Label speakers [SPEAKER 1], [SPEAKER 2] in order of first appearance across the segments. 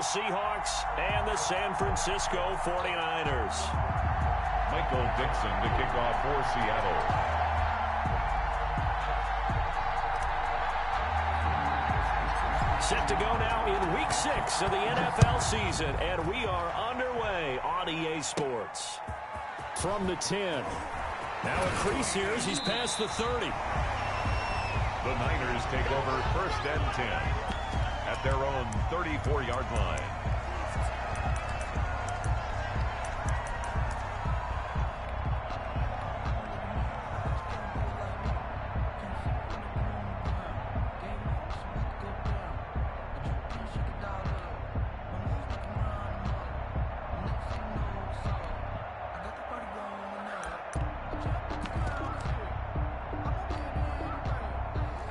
[SPEAKER 1] Seahawks and the San Francisco 49ers.
[SPEAKER 2] Michael Dixon to kick off for Seattle.
[SPEAKER 1] Set to go now in Week 6 of the NFL season, and we are underway on EA Sports. From the 10. Now a crease here as he's past the 30.
[SPEAKER 2] The Niners take over 1st and 10 at their own 34-yard line.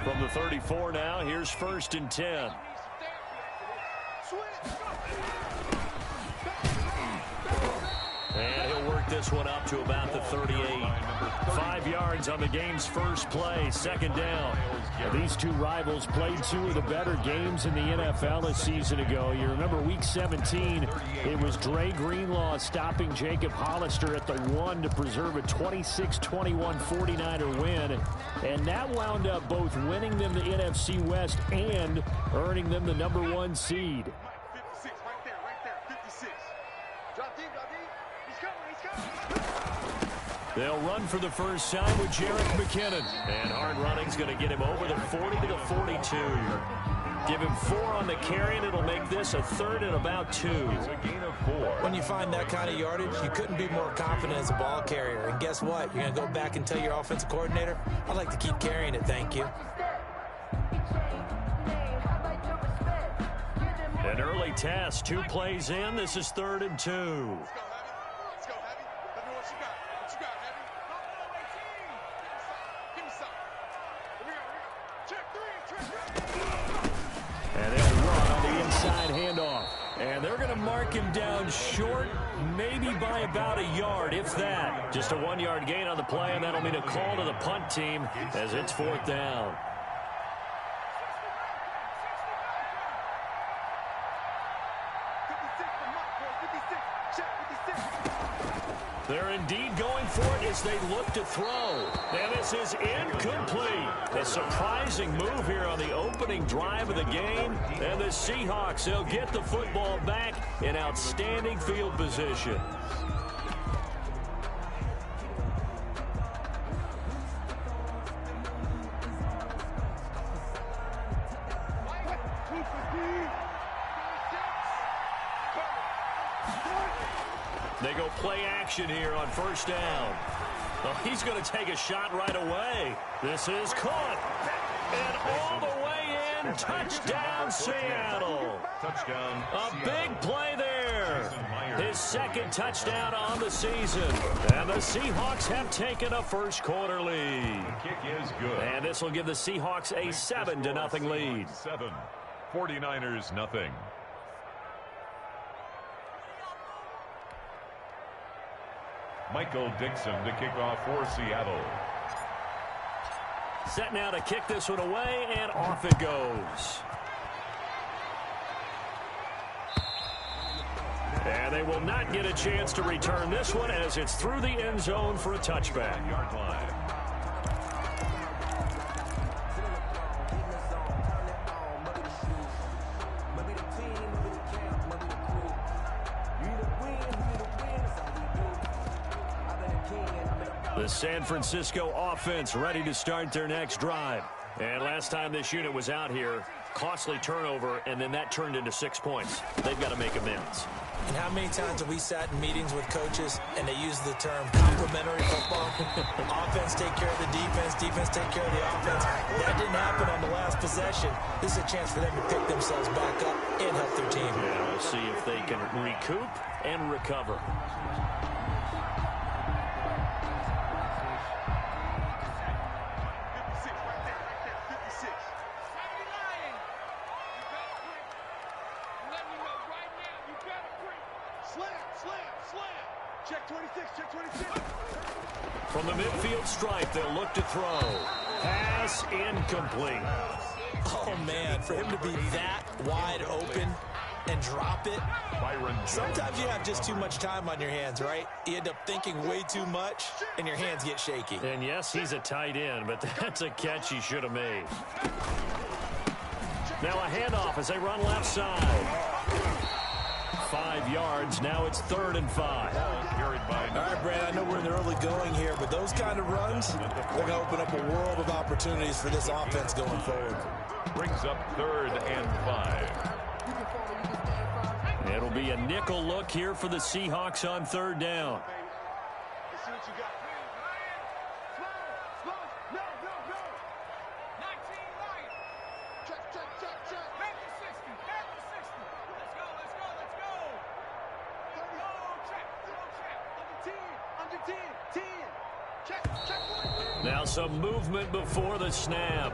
[SPEAKER 1] From the 34 now, here's 1st and 10. And he'll work this one up to about the 38. 5 yards on the game's first play, 2nd down.
[SPEAKER 3] Now, these two rivals played two of the better games in the NFL a season ago. You remember Week 17, it was Dre Greenlaw stopping Jacob Hollister at the 1 to preserve a 26-21 49er win. And that wound up both winning them the NFC West and earning them the #1 seed.
[SPEAKER 4] 56, right there, 56. Drop deep, he's coming.
[SPEAKER 1] They'll run for the first time with Jerick McKinnon. And hard running's going to get him over the 40 to the 42. Give him 4 on the carry, and it'll make this a 3rd and about 2.
[SPEAKER 2] It's a gain of 4.
[SPEAKER 5] When you find that kind of yardage, you couldn't be more confident as a ball carrier. And guess what? You're going to go back and tell your offensive coordinator, I'd like to keep carrying it, thank you.
[SPEAKER 1] An early test, 2 plays in. This is 3rd and 2.
[SPEAKER 4] Let's go, Heavy. Let me know what you got. What you got, Heavy? Give me some. Here we go. Check 3.
[SPEAKER 3] And they'll run on the inside handoff. And they're going to mark him down short, maybe by about a yard, if that.
[SPEAKER 1] Just a 1-yard gain on the play, and that'll mean a call to the punt team as it's 4th down. They're indeed going for it as they look to throw. And this is incomplete. A surprising move here on the opening drive of the game. And the Seahawks, they'll get the football back in outstanding field position. They go play action here on 1st down. Well, he's going to take a shot right away. This is caught. And all the way in. Touchdown, Seattle.
[SPEAKER 2] Touchdown.
[SPEAKER 1] A big play there. His 2nd touchdown on the season. And the Seahawks have taken a first-quarter lead.
[SPEAKER 2] The kick is good.
[SPEAKER 1] And this will give the Seahawks a 7-0 lead.
[SPEAKER 2] 7. 49ers nothing. Michael Dixon to kick off for Seattle.
[SPEAKER 1] Set now to kick this one away, and off it goes. And they will not get a chance to return this one as it's through the end zone for a touchback.
[SPEAKER 2] Yard line.
[SPEAKER 1] The San Francisco offense ready to start their next drive. And last time this unit was out here, costly turnover, and then that turned into 6 points. They've got to make amends.
[SPEAKER 5] And how many times have we sat in meetings with coaches and they use the term complementary football? Offense take care of the defense, defense take care of the offense. That didn't happen on the last possession. This is a chance for them to pick themselves back up and help their team.
[SPEAKER 1] Yeah, we'll see if they can recoup and recover.
[SPEAKER 4] Check 26, check 26.
[SPEAKER 1] From the midfield stripe, they'll look to throw. Pass incomplete.
[SPEAKER 5] Oh, man, for him to be that wide open, and drop it. Sometimes you have just too much time on your hands, right? You end up thinking way too much, and your hands get shaky.
[SPEAKER 3] And yes, he's a tight end, but that's a catch he should have made. Now a handoff as they run left side. 5 yards. Now it's 3rd and 5.
[SPEAKER 5] All right, Brad, I know we're in the early going here, but those kind of runs, they're going to open up a world of opportunities for this offense going forward.
[SPEAKER 2] Brings up 3rd and 5.
[SPEAKER 3] It'll be a nickel look here for the Seahawks on 3rd down.
[SPEAKER 4] Let's see what you got. Slow. No. 19 right. Check. Back to 60. Let's go. Go, check. Under 10. Check.
[SPEAKER 3] Now some movement before the snap.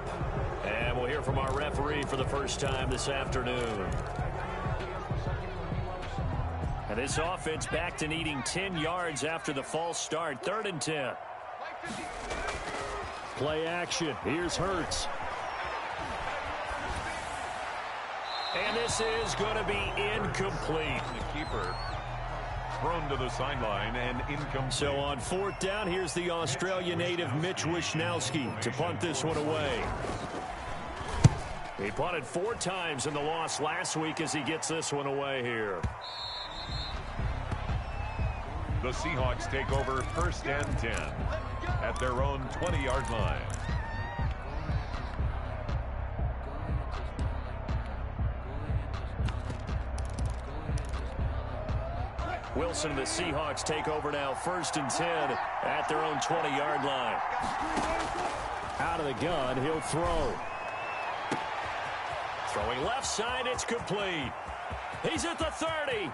[SPEAKER 3] And we'll hear from our referee for the first time this afternoon. And this offense back to needing 10 yards after the false start. 3rd and 10. Play action. Here's Hurts. And this is going to be incomplete.
[SPEAKER 2] The keeper thrown to the sideline and incomplete.
[SPEAKER 3] So on 4th down, here's the Australia native Mitch Wishnowski to punt this one away. He punted 4 times in the loss last week as he gets this one away here.
[SPEAKER 2] The Seahawks take over 1st and 10 at their own 20-yard line.
[SPEAKER 3] Wilson and the Seahawks take over now 1st and 10 at their own 20-yard line. Out of the gun, he'll throw. Throwing left side, it's complete. He's at the 30,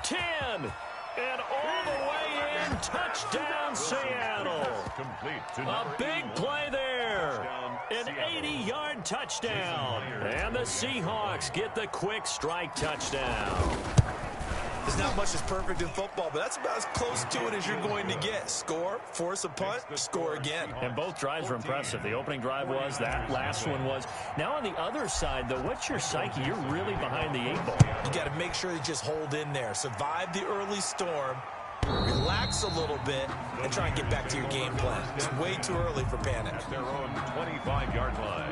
[SPEAKER 3] 10, and all the way in. Touchdown, Seattle. A big play there. An 80-yard touchdown. And the Seahawks get the quick strike touchdown.
[SPEAKER 5] There's not much that's perfect in football, but that's about as close to it as you're going to get. Score, force a punt, score again.
[SPEAKER 3] And both drives were impressive. The opening drive was, that last one was. Now on the other side, though, what's your psyche? You're really behind the 8 ball.
[SPEAKER 5] You got to make sure you just hold in there. Survive the early storm, relax a little bit, and try and get back to your game plan. It's way too early for panic.
[SPEAKER 2] At their own 25-yard line.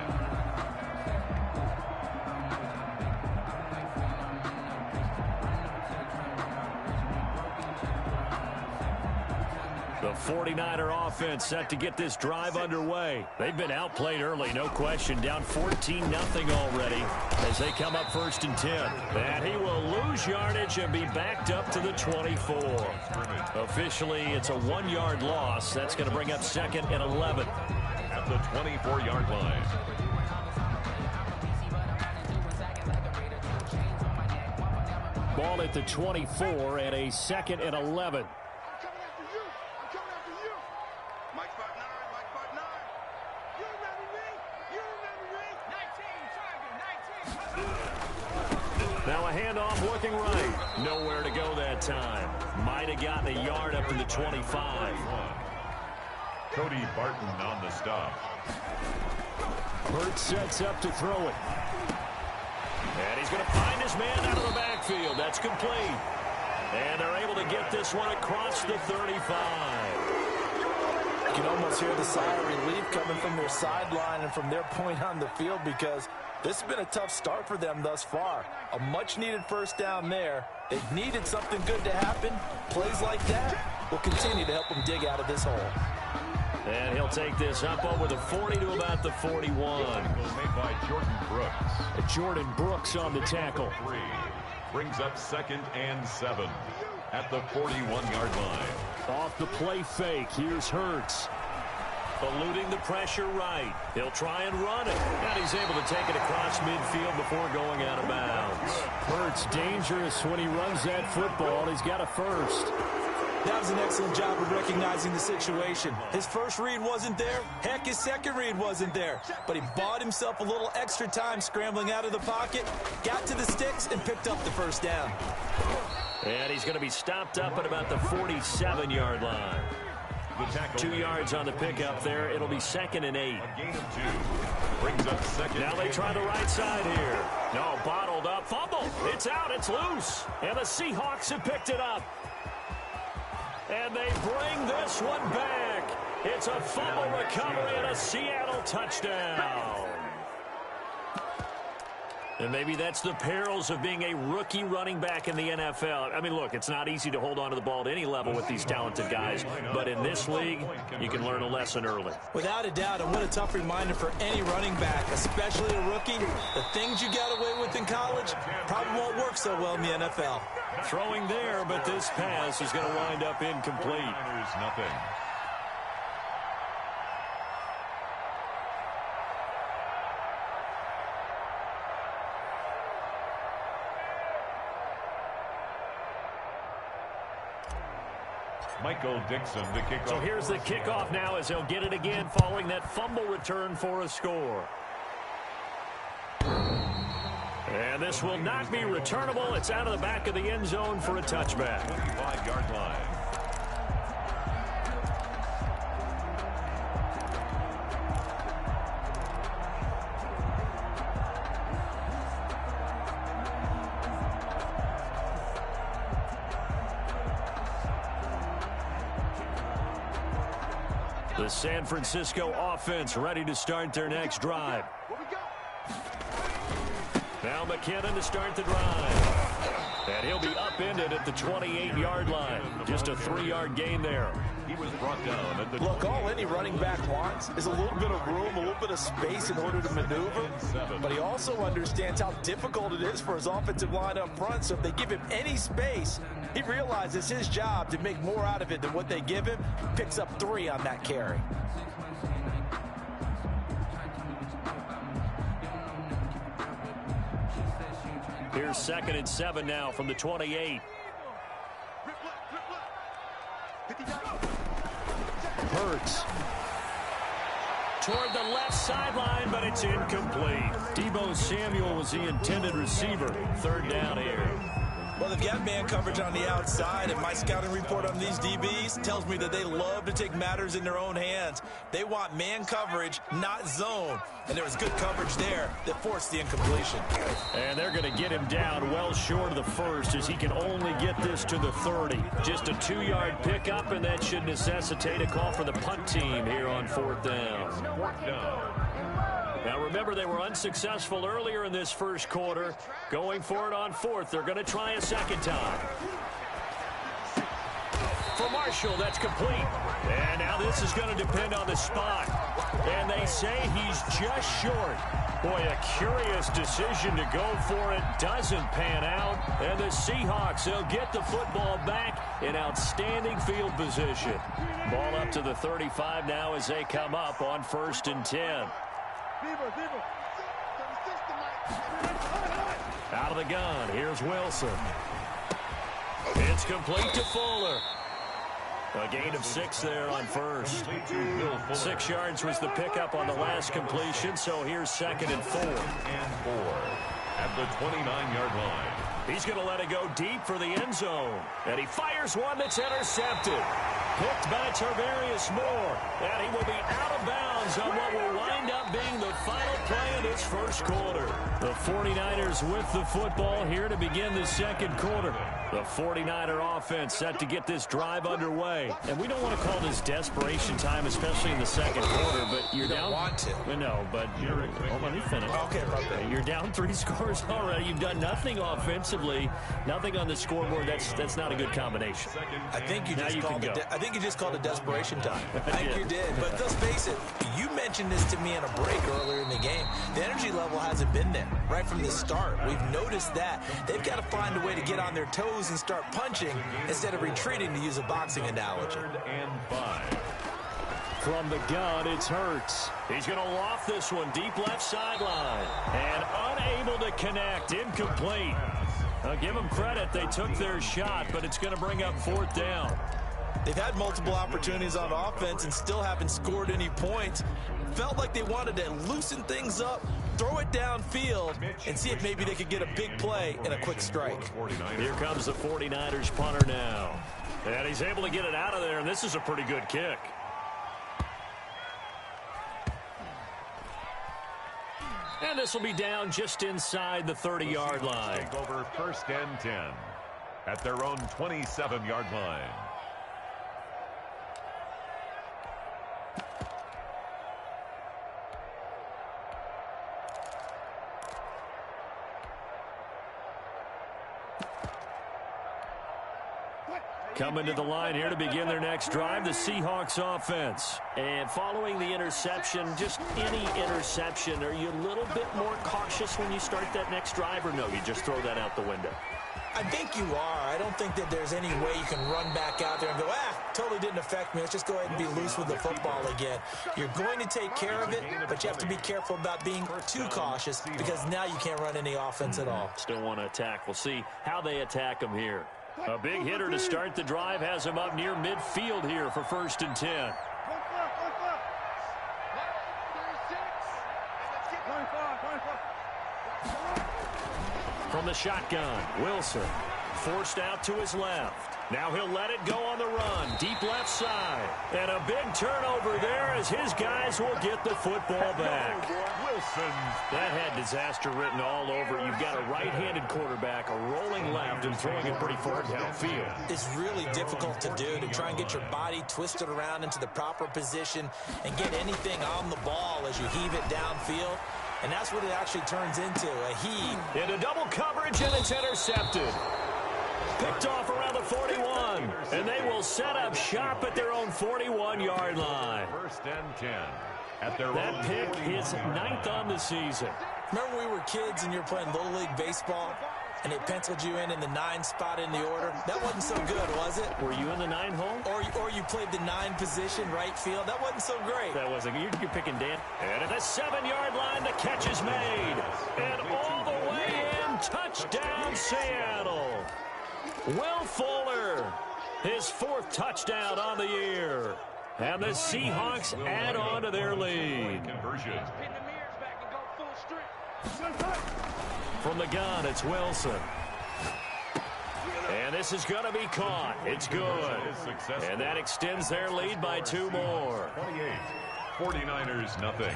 [SPEAKER 3] The 49er offense set to get this drive underway. They've been outplayed early, no question. Down 14-0 already as they come up 1st and 10. And he will lose yardage and be backed up to the 24. Officially, it's a 1-yard loss. That's going to bring up 2nd and 11.
[SPEAKER 2] At the 24-yard line.
[SPEAKER 3] Ball at the 24 and a 2nd and 11. Now a handoff looking right. Nowhere to go that time. Might have gotten a yard up to the 25.
[SPEAKER 2] Cody Barton on the stop.
[SPEAKER 3] Hurts sets up to throw it. And he's going to find his man out of the backfield. That's complete. And they're able to get this one across the 35.
[SPEAKER 5] You can almost hear the sigh of relief coming from their sideline and from their point on the field, because this has been a tough start for them thus far. A much-needed 1st down there. They've needed something good to happen. Plays like that will continue to help them dig out of this hole.
[SPEAKER 3] And he'll take this up over the 40 to about the 41.
[SPEAKER 2] Made by Jordan Brooks.
[SPEAKER 3] Jordan Brooks on the tackle.
[SPEAKER 2] Brings up 2nd and 7 at the 41-yard line.
[SPEAKER 3] Off the play fake, here's Hurts. Eluding the pressure right. He'll try and run it. And he's able to take it across midfield before going out of bounds. Hurts dangerous when he runs that football. He's got a 1st.
[SPEAKER 5] That was an excellent job of recognizing the situation. His first read wasn't there. Heck, his second read wasn't there. But he bought himself a little extra time scrambling out of the pocket, got to the sticks, and picked up the 1st down.
[SPEAKER 3] And he's going to be stopped up at about the 47-yard line.
[SPEAKER 2] The tackle.
[SPEAKER 3] 2 yards on the pickup there. It'll be 2nd and 8.
[SPEAKER 2] A gain of 2. Brings up 2nd.
[SPEAKER 3] Now they try the right side here. No, bottled up. Fumble. It's out. It's loose. And the Seahawks have picked it up. And they bring this one back. It's a fumble recovery and a Seattle touchdown. And maybe that's the perils of being a rookie running back in the NFL. I mean, look, it's not easy to hold on to the ball at any level with these talented guys. But in this league, you can learn a lesson early.
[SPEAKER 5] Without a doubt, and what a tough reminder for any running back, especially a rookie. The things you got away with in college probably won't work so well in the NFL.
[SPEAKER 3] Throwing there, but this pass is going to wind up incomplete.
[SPEAKER 2] Nothing. Michael Dixon, the kickoff.
[SPEAKER 3] So here's the kickoff now as he'll get it again following that fumble return for a score. And this will not be returnable. It's out of the back of the end zone for a touchback.
[SPEAKER 2] 25-yard line.
[SPEAKER 3] The San Francisco offense ready to start their next drive. Now McKinnon to start the drive. And he'll be upended at the 28-yard line. Just a 3-yard gain there.
[SPEAKER 2] He was brought down at the
[SPEAKER 6] Look, all any running back wants is a little bit of room, a little bit of space in order to maneuver. But he also understands how difficult it is for his offensive line up front. So if they give him any space, he realizes his job to make more out of it than what they give him. Picks up 3 on that carry.
[SPEAKER 3] Here's 2nd and 7 now from the 28. Hurts. Toward the left sideline, but it's incomplete. Deebo Samuel was the intended receiver. 3rd down here.
[SPEAKER 5] Well, they've got man coverage on the outside, and my scouting report on these DBs tells me that they love to take matters in their own hands. They want man coverage, not zone. And there was good coverage there that forced the incompletion.
[SPEAKER 3] And they're going to get him down well short of the first as he can only get this to the 30. Just a 2-yard pickup, and that should necessitate a call for the punt team here on 4th down.
[SPEAKER 2] 4th down.
[SPEAKER 3] Now remember, they were unsuccessful earlier in this first quarter. Going for it on 4th. They're going to try a second time. For Marshall, that's complete. And now this is going to depend on the spot. And they say he's just short. Boy, a curious decision to go for it. Doesn't pan out. And the Seahawks, they'll get the football back in outstanding field position. Ball up to the 35 now as they come up on 1st and 10. Out of the gun, here's Wilson. It's complete to Fuller. A gain of 6 there on 1st. 6 yards was the pickup on the last completion, so here's 2nd and 4.
[SPEAKER 2] And 4 at the 29-yard line.
[SPEAKER 3] He's going to let it go deep for the end zone. And he fires one that's intercepted. Picked by Tarvarius Moore. And he will be out of bounds on what will wind up being the final play of this first quarter. The 49ers with the football here to begin the second quarter. The 49er offense set to get this drive underway. And we don't want to call this desperation time, especially in the second quarter, but you're down.
[SPEAKER 5] Want to.
[SPEAKER 3] No, but hold on, let me finish.
[SPEAKER 5] Okay, okay.
[SPEAKER 3] You're down 3 scores already. You've done nothing offensively, nothing on the scoreboard. That's not a good combination.
[SPEAKER 5] I think you just called it desperation time. I think
[SPEAKER 3] did.
[SPEAKER 5] you did. But let's face it, you mentioned this to me in a break earlier in the game. The energy level hasn't been there right from the start. We've noticed that. They've got to find a way to get on their toes and start punching instead of retreating, to use a boxing analogy.
[SPEAKER 2] 3rd and 5.
[SPEAKER 3] From the gun, it's Hurts. He's going to loft this one deep left sideline. And unable to connect. Incomplete. I'll give them credit. They took their shot, but it's going to bring up 4th down.
[SPEAKER 5] They've had multiple opportunities on offense and still haven't scored any points. Felt like they wanted to loosen things up, throw it downfield and see if maybe they could get a big play and a quick strike.
[SPEAKER 1] Here comes the 49ers punter now. And he's able to get it out of there, and this is a pretty good kick. And this will be down just inside the 30-yard line.
[SPEAKER 2] Take over 1st and 10 at their own 27-yard line.
[SPEAKER 1] Coming to the line here to begin their next drive, the Seahawks offense.
[SPEAKER 3] And following the interception, just any interception, are you a little bit more cautious when you start that next drive, or no, you just throw that out the window?
[SPEAKER 5] I think you are. I don't think that there's any way you can run back out there and go, totally didn't affect me. Let's just go ahead and be loose with the football again. You're going to take care of it, but you have to be careful about being too cautious because now you can't run any offense at all.
[SPEAKER 3] Still want to attack. We'll see how they attack them here.
[SPEAKER 1] A big hitter to start the drive has him up near midfield here for 1st and 10. From the shotgun, Wilson forced out to his left. Now he'll let it go on the run, deep left side. And a big turnover there as his guys will get the football back.
[SPEAKER 2] Wilson.
[SPEAKER 1] That had disaster written all over. You've got a right-handed quarterback, a rolling left, and throwing it pretty far downfield.
[SPEAKER 5] It's really difficult to do, to try and get your body twisted around into the proper position and get anything on the ball as you heave it downfield. And that's what it actually turns into, a heave.
[SPEAKER 1] Into double coverage, and it's intercepted. Picked off around the 41, and they will set up shop at their own 41-yard line.
[SPEAKER 2] 1st and 10 at their
[SPEAKER 1] That
[SPEAKER 2] own
[SPEAKER 1] pick is 9th on the season.
[SPEAKER 5] Remember when we were kids and you were playing Little League Baseball and they penciled you in the 9 spot in the order? That wasn't so good, was it?
[SPEAKER 3] Were you in the 9 hole?
[SPEAKER 5] Or you played the 9 position, right field? That wasn't so great.
[SPEAKER 3] That wasn't. You're picking Dan.
[SPEAKER 1] And at the 7-yard line, the catch is made. And all the way in, touchdown Seattle. Will Fuller, his 4th touchdown on the year. And the Seahawks add on to their lead.
[SPEAKER 2] conversion.
[SPEAKER 1] From the gun, it's Wilson. And this is going to be caught. It's good. And that extends their lead by 2 more.
[SPEAKER 2] 28. 49ers, nothing.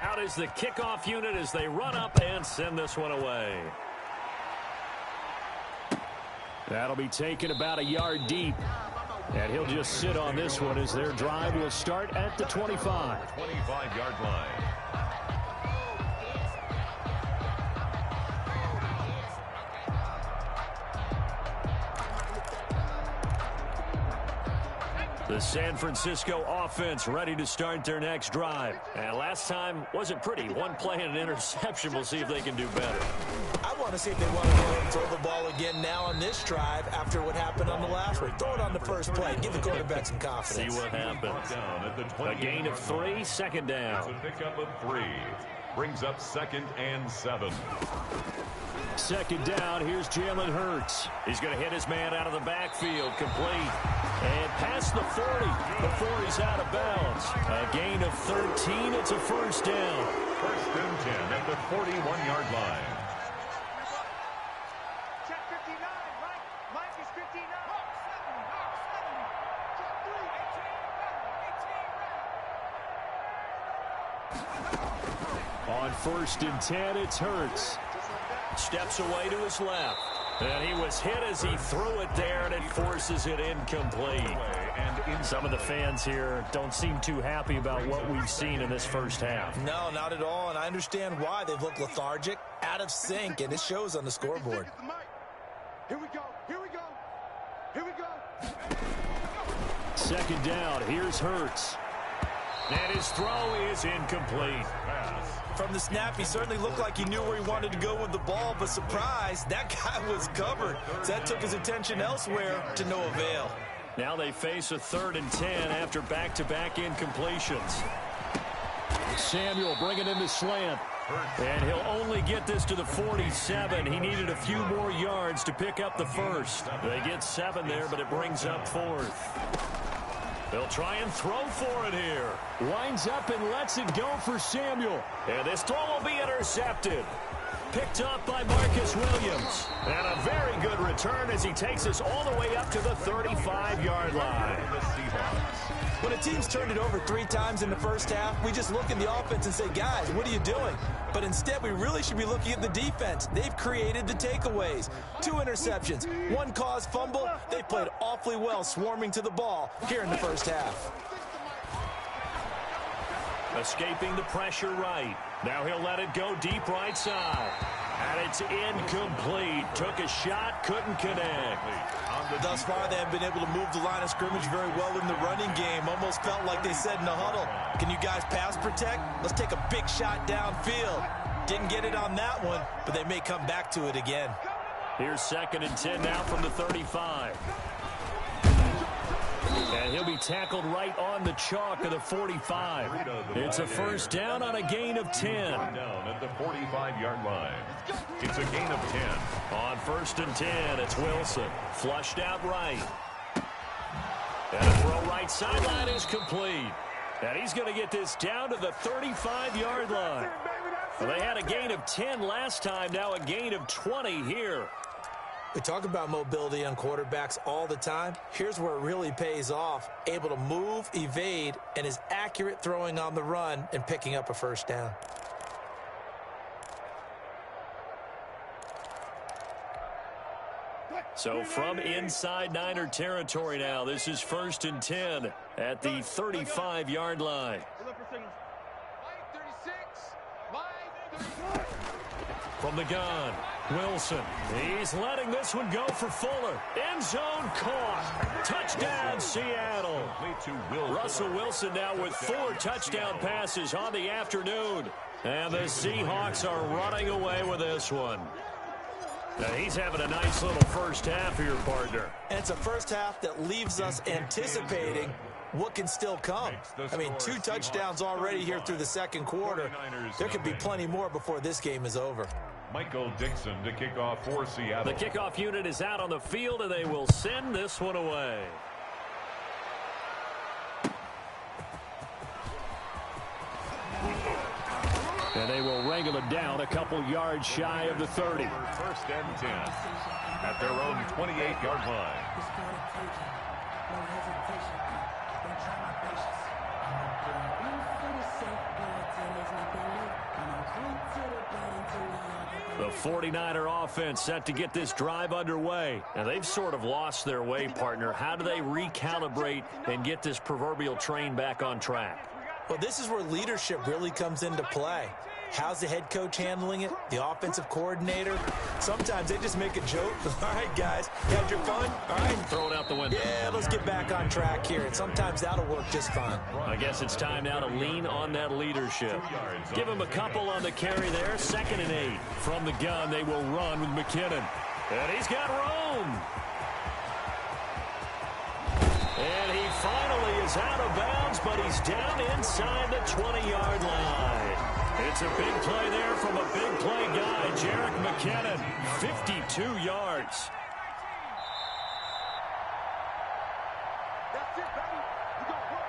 [SPEAKER 1] Out is the kickoff unit as they run up and send this one away. That'll be taken about a yard deep. And he'll just sit on this one as their drive will start at the 25.
[SPEAKER 2] 25-yard line.
[SPEAKER 1] The San Francisco offense ready to start their next drive. And last time wasn't pretty. 1 play and an interception. We'll see if they can do better.
[SPEAKER 5] I want to see if they want to go ahead and throw the ball again now on this drive after what happened on the last one. Throw it on the first play. Give the quarterback some confidence.
[SPEAKER 1] See what happens.
[SPEAKER 2] Down at the
[SPEAKER 1] A gain of 3, 2nd down.
[SPEAKER 2] It's a pickup of 3. Brings up 2nd and 7.
[SPEAKER 1] 2nd down, here's Jalen Hurts. He's going to hit his man out of the backfield, complete. And past the 40. The 40's out of bounds. A gain of 13, it's a 1st down.
[SPEAKER 2] 1st and 10 at the 41-yard line.
[SPEAKER 4] Check 59, Mike is 59.
[SPEAKER 1] On 1st and 10, it's Hurts. Steps away to his left. And he was hit as he threw it there, and it forces it incomplete. And some of the fans here don't seem too happy about what we've seen in this first half.
[SPEAKER 5] No, not at all, and I understand why. They've looked lethargic, out of sync, and it shows on the scoreboard.
[SPEAKER 4] Here we go, here we go, here we go.
[SPEAKER 1] 2nd down, here's Hurts. And his throw is incomplete.
[SPEAKER 5] From the snap, he certainly looked like he knew where he wanted to go with the ball, but surprise, that guy was covered. So that took his attention elsewhere to no avail.
[SPEAKER 1] Now they face a 3rd and 10 after back-to-back incompletions. Samuel bringing in the slant. And he'll only get this to the 47. He needed a few more yards to pick up the 1st. They get 7 there, but it brings up 4th. They'll try and throw for it here.
[SPEAKER 3] Winds up and lets it go for Samuel.
[SPEAKER 1] And this throw will be intercepted. Picked up by Marcus Williams. And a very good return as he takes us all the way up to the 35-yard line.
[SPEAKER 5] When a team's turned it over 3 times in the first half, we just look at the offense and say, guys, what are you doing? But instead, we really should be looking at the defense. They've created the takeaways. 2 interceptions, 1 caused fumble. They played awfully well swarming to the ball here in the first half.
[SPEAKER 1] Escaping the pressure right. Now he'll let it go deep right side. And it's incomplete. Took a shot, couldn't connect.
[SPEAKER 5] Thus far, they have been able to move the line of scrimmage very well in the running game. Almost felt like they said in the huddle, can you guys pass protect? Let's take a big shot downfield. Didn't get it on that one, but they may come back to it again.
[SPEAKER 1] Here's 2nd and 10 now from the 35. And he'll be tackled right on the chalk of the 45. It's a first down on a gain of 10.
[SPEAKER 2] Down at the 45-yard line. It's a gain of 10.
[SPEAKER 1] On 1st and 10, it's Wilson. Flushed out right. And a throw right sideline is complete. And he's going to get this down to the 35-yard line. Well, they had a gain of 10 last time, now a gain of 20 here.
[SPEAKER 5] We talk about mobility on quarterbacks all the time. Here's where it really pays off. Able to move, evade, and is accurate throwing on the run and picking up a first down.
[SPEAKER 1] So from inside Niner territory now, this is 1st and 10 at the 35-yard line. From the gun, Wilson. He's letting this one go for Fuller. End zone caught. Touchdown, Seattle. Russell Wilson now with 4 touchdown passes on the afternoon. And the Seahawks are running away with this one. Now he's having a nice little first half here, partner.
[SPEAKER 5] And it's a first half that leaves us anticipating what can still come. I mean, 2 touchdowns already here through the second quarter. There could be plenty more before this game is over.
[SPEAKER 2] Michael Dixon to kick off for Seattle.
[SPEAKER 1] The kickoff unit is out on the field, and they will send this one away. And they will wrangle it down a couple yards shy of the 30.
[SPEAKER 2] 1st and 10 at their own 28-yard line.
[SPEAKER 1] The 49er offense set to get this drive underway. And they've sort of lost their way, partner. How do they recalibrate and get this proverbial train back on track?
[SPEAKER 5] Well, this is where leadership really comes into play. How's the head coach handling it? The offensive coordinator? Sometimes they just make a joke. All right, guys, you had your fun? All right.
[SPEAKER 1] Throw it out the window.
[SPEAKER 5] Yeah, let's get back on track here. And sometimes that'll work just fine.
[SPEAKER 1] I guess it's time now to lean on that leadership. Give him a couple on the carry there. 2nd and 8. From the gun, they will run with McKinnon. And he's got room. And he finally is out of bounds, but he's down inside the 20-yard line. It's a big play there from a big play guy, Jerick McKinnon, 52 yards.
[SPEAKER 4] That's it, baby. You got work.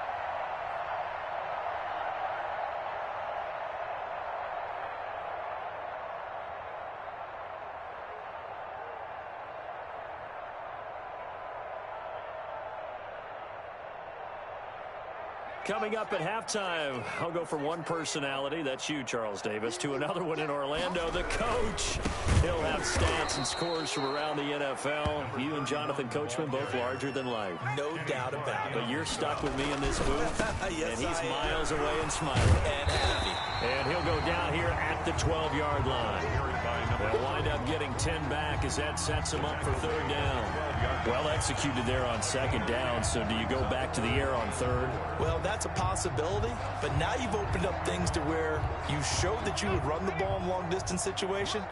[SPEAKER 1] Coming up at halftime, I'll go from one personality, that's you, Charles Davis, to another one in Orlando, the coach. He'll have stats and scores from around the NFL. You and Jonathan Coachman both larger than life.
[SPEAKER 5] No doubt about it.
[SPEAKER 1] But you're stuck with me in this booth,
[SPEAKER 5] Yes,
[SPEAKER 1] and he's
[SPEAKER 5] I am.
[SPEAKER 1] miles away and smiling.
[SPEAKER 5] And happy.
[SPEAKER 1] And he'll go down here at the 12-yard line. They'll wind up getting 10 back as that sets him up for 3rd down. Well executed there on 2nd down, so do you go back to the air on 3rd?
[SPEAKER 5] Well, that's a possibility, but now you've opened up things to where you showed that you would run the ball in long-distance situation.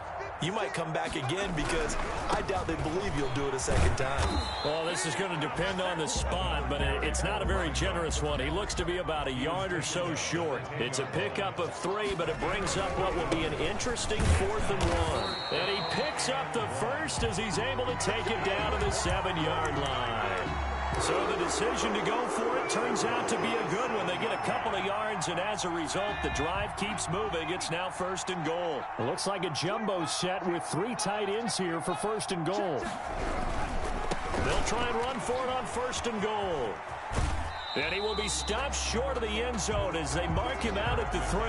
[SPEAKER 5] You might come back again because I doubt they believe you'll do it a 2nd time.
[SPEAKER 1] Well, this is going to depend on the spot, but it's not a very generous one. He looks to be about a yard or so short. It's a pickup of 3, but it brings up what will be an interesting 4th and 1. And he picks up the first as he's able to take it down to the 7-yard line.
[SPEAKER 3] So the decision to go for it turns out to be a good one. They get a couple of yards, and as a result, the drive keeps moving. It's now 1st and goal. It looks like a jumbo set with 3 tight ends here for 1st and goal. They'll try and run for it on 1st and goal. And he will be stopped short of the end zone as they mark him out at the 3.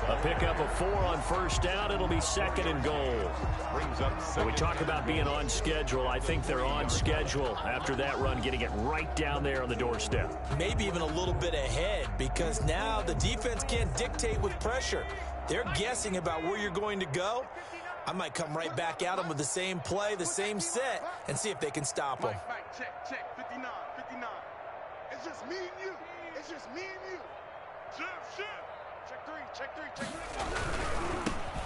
[SPEAKER 3] A pickup of 4 on 1st down. It'll be 2nd and goal. So we talk about being on schedule. I think they're on schedule after that run, getting it right down there on the doorstep.
[SPEAKER 5] Maybe even a little bit ahead, because now the defense can't dictate with pressure. They're guessing about where you're going to go. I might come right back at them with the same play, the same set, and see if they can stop them.
[SPEAKER 4] Mike, check, 59. It's just me and you. It's just me and you. Shift. Check three.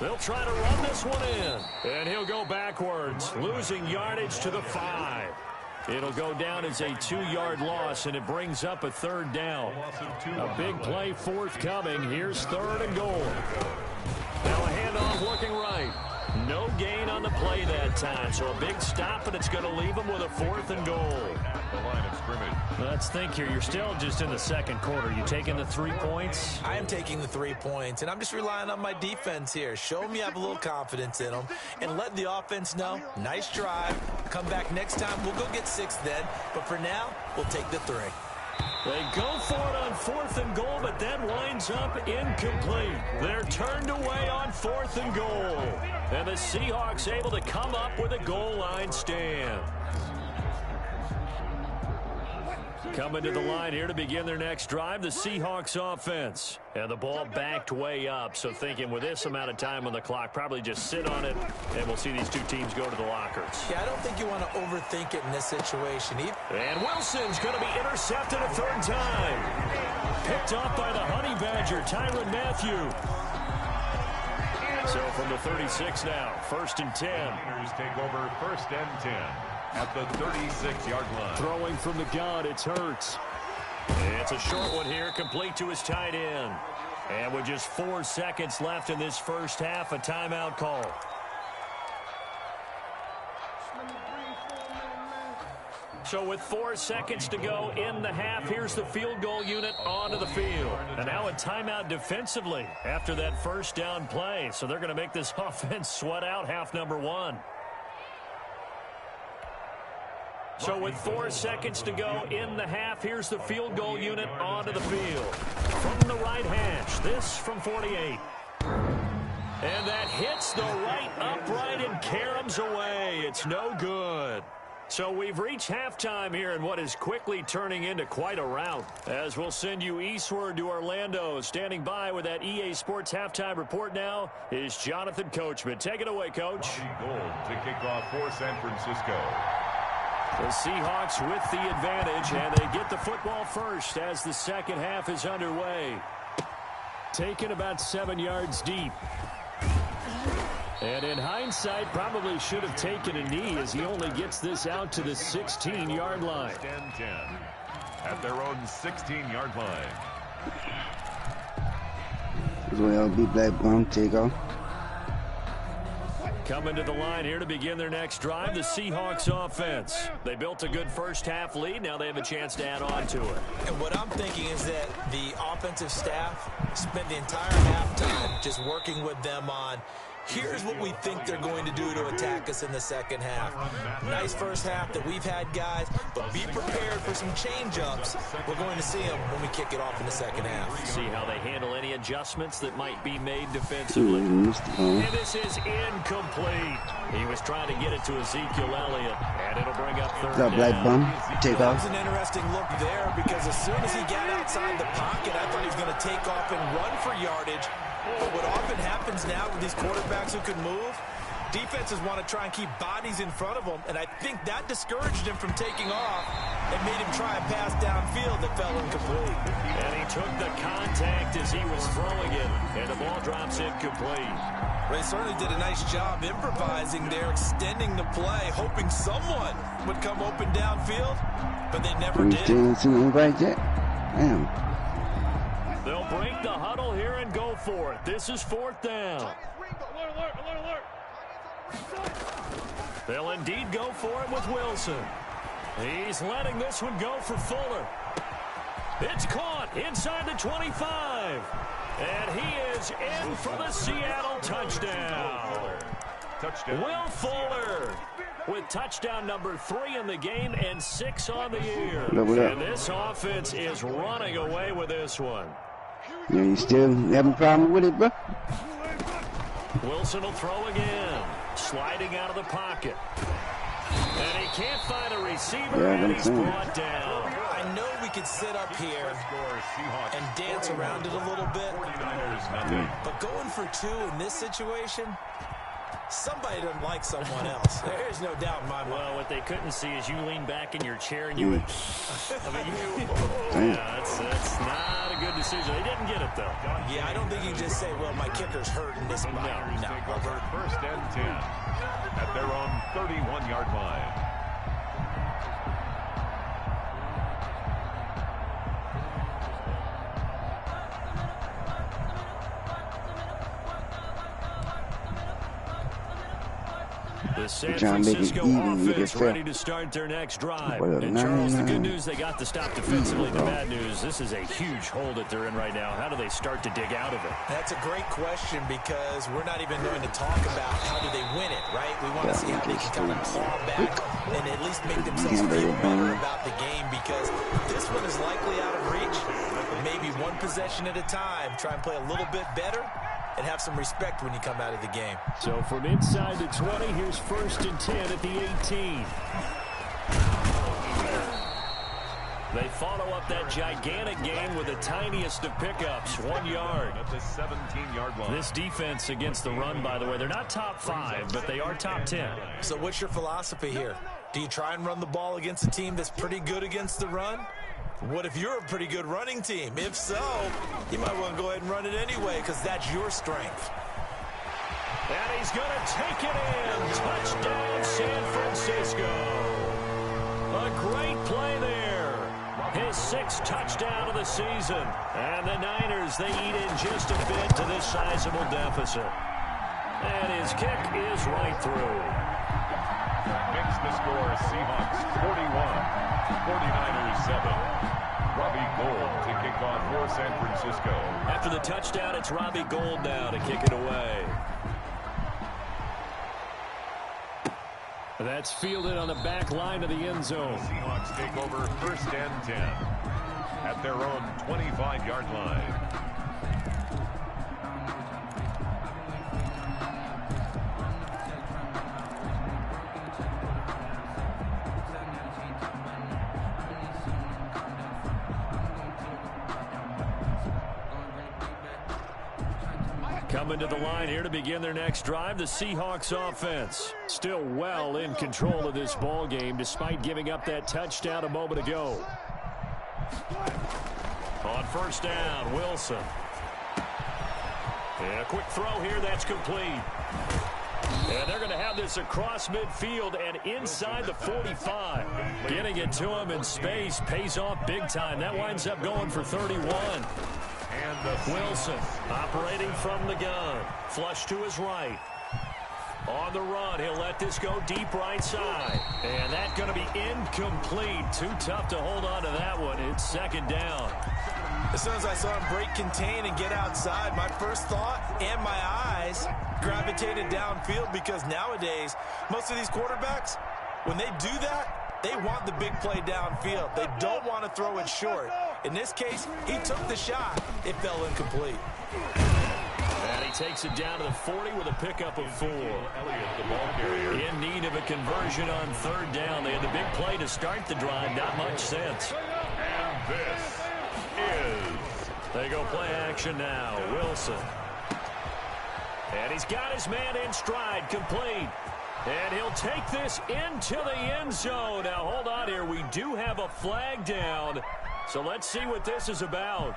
[SPEAKER 3] They'll try to run this one in, and he'll go backwards, losing yardage to the 5. It'll go down as a 2-yard loss, and it brings up a 3rd down. A big play forthcoming. Here's 3rd and goal. Now a handoff looking right. No gain on the play that time, so a big stop, and it's going to leave him with a 4th and goal.
[SPEAKER 2] The line of scrimmage.
[SPEAKER 3] Let's think here. You're still just in the 2nd quarter. You taking the 3 points?
[SPEAKER 5] I am taking the 3 points, and I'm just relying on my defense here. Show them you have a little confidence in them, and let the offense know, nice drive. Come back next time. We'll go get 6 then, but for now, we'll take the 3.
[SPEAKER 3] They go for it on 4th and goal, but that winds up incomplete. They're turned away on 4th and goal. And the Seahawks able to come up with a goal line stand. Coming to the line here to begin their next drive, the Seahawks offense. And the ball backed way up, so thinking with this amount of time on the clock, probably just sit on it, and we'll see these 2 teams go to the lockers.
[SPEAKER 5] Yeah, I don't think you want to overthink it in this situation.
[SPEAKER 3] And Wilson's going to be intercepted a 3rd time. Picked off by the Honey Badger, Tyrann Mathieu. So from the 36 now, 1st and 10.
[SPEAKER 2] Niners take over 1st and 10 at the 36-yard line.
[SPEAKER 3] Throwing from the gun, it's Hurts. It's a short one here, complete to his tight end. And with just 4 seconds left in this first half, a timeout call. So with 4 seconds to go in the half, here's the field goal unit onto the field. And now a timeout defensively after that 1st down play. So they're going to make this offense sweat out half number 1. So with 4 seconds to go in the half, here's the field goal unit onto the field. From the right hash, this from 48. And that hits the right upright and caroms away. It's no good. So we've reached halftime here in what is quickly turning into quite a rout. As we'll send you eastward to Orlando. Standing by with that EA Sports halftime report now is Jonathan Coachman. Take it away, Coach.
[SPEAKER 2] Gold to kick off for San Francisco.
[SPEAKER 3] The Seahawks with the advantage, and they get the football first as the second half is underway. Taken about 7 yards deep. And in hindsight, probably should have taken a knee as he only gets this out to the 16-yard line.
[SPEAKER 2] 10 at their own 16-yard line.
[SPEAKER 7] Well, be black bomb, take off.
[SPEAKER 3] Coming to the line here to begin their next drive, the Seahawks offense. They built a good first half lead. Now they have a chance to add on to it.
[SPEAKER 5] And what I'm thinking is that the offensive staff spent the entire halftime just working with them on, here's what we think they're going to do to attack us in the second half. Nice first half that we've had, guys, but be prepared for some change-ups. We're going to see them when we kick it off in the second half.
[SPEAKER 3] See how they handle any adjustments that might be made defensively. And this is incomplete. He was trying to get it to Ezekiel Elliott, and it'll bring up 3rd down.
[SPEAKER 7] Black bum, take
[SPEAKER 5] That
[SPEAKER 7] off.
[SPEAKER 5] was an interesting look there, because as soon as he got outside the pocket, I thought he was going to take off and run for yardage. But what often happens now with these quarterbacks who can move, defenses want to try and keep bodies in front of them, and I think that discouraged him from taking off and made him try a pass downfield that fell incomplete.
[SPEAKER 3] And he took the contact as he was throwing it, and the ball drops incomplete.
[SPEAKER 5] They certainly did a nice job improvising there, extending the play, hoping someone would come open downfield, but they never did.
[SPEAKER 7] Right there. Damn.
[SPEAKER 3] They'll break the huddle here and go for it. This is 4th down. They'll indeed go for it with Wilson. He's letting this one go for Fuller. It's caught inside the 25. And he is in for the Seattle touchdown. Will Fuller with touchdown number 3 in the game and 6 on the year. And this offense is running away with this one.
[SPEAKER 7] Yeah, you still having a problem with it, bro?
[SPEAKER 3] Wilson will throw again. Sliding out of the pocket. And he can't find a receiver, and he's brought down.
[SPEAKER 5] I know we could sit up here and dance around it a little bit, but going for 2 in this situation, somebody doesn't like someone else. There's no doubt in my mind.
[SPEAKER 3] Well, what they couldn't see is you lean back in your chair and you would... that's not a good decision. They didn't get it, though.
[SPEAKER 5] Yeah, I don't think you can just say, well, my kicker's hurting this spot.
[SPEAKER 2] No. Take over first and 10 at their own 31-yard line.
[SPEAKER 3] The San Francisco offense ready to start their next drive. And Charles, the good news, they got the stop defensively. The bad news, this is a huge hole that they're in right now. How do they start to dig out of it?
[SPEAKER 5] That's a great question, because we're not even going to talk about how do they win it, right? We want to see how they can kind of claw back and at least make themselves feel better about the game, because this one is likely out of reach. Maybe one possession at a time. Try and play a little bit better and have some respect when you come out of the game.
[SPEAKER 3] So from inside the 20, here's 1st and 10 at the 18. They follow up that gigantic gain with the tiniest of pickups, 1 yard.
[SPEAKER 2] At the 17-yard line.
[SPEAKER 3] This defense against the run, by the way, they're not top 5, but they are top 10.
[SPEAKER 5] So what's your philosophy here? Do you try and run the ball against a team that's pretty good against the run? What if you're a pretty good running team? If so, you might want to go ahead and run it anyway, because that's your strength.
[SPEAKER 3] And he's going to take it in. Touchdown, San Francisco. A great play there. His 6th touchdown of the season. And the Niners, they eat in just a bit to this sizable deficit. And his kick is right through.
[SPEAKER 2] Makes the score Seahawks 41, 49ers 7. Robbie Gould to kick off for San Francisco.
[SPEAKER 3] After the touchdown, it's Robbie Gould now to kick it away. That's fielded on the back line of the end zone.
[SPEAKER 2] Seahawks take over first and 10 at their own 25-yard line.
[SPEAKER 3] Coming to the line here to begin their next drive, the Seahawks offense. Still well in control of this ball game, despite giving up that touchdown a moment ago. On first down, Wilson. And a quick throw here, that's complete. And they're going to have this across midfield and inside the 45. Getting it to him in space pays off big time. That winds up going for 31. Wilson operating from the gun. Flush to his right. On the run, he'll let this go deep right side. And that's going to be incomplete. Too tough to hold on to that one. It's 2nd down.
[SPEAKER 5] As soon as I saw him break contain and get outside, my first thought and my eyes gravitated downfield, because nowadays, most of these quarterbacks, when they do that, they want the big play downfield. They don't want to throw it short. In this case, he took the shot. It fell incomplete.
[SPEAKER 3] And he takes it down to the 40 with a pickup of 4.
[SPEAKER 2] Elliott, the ball carrier.
[SPEAKER 3] In need of a conversion on 3rd down. They had the big play to start the drive. Not much sense.
[SPEAKER 2] And this is...
[SPEAKER 3] They go play action now. Wilson. And he's got his man in stride. Complete. And he'll take this into the end zone. Now, hold on here. We do have a flag down. So let's see what this is about.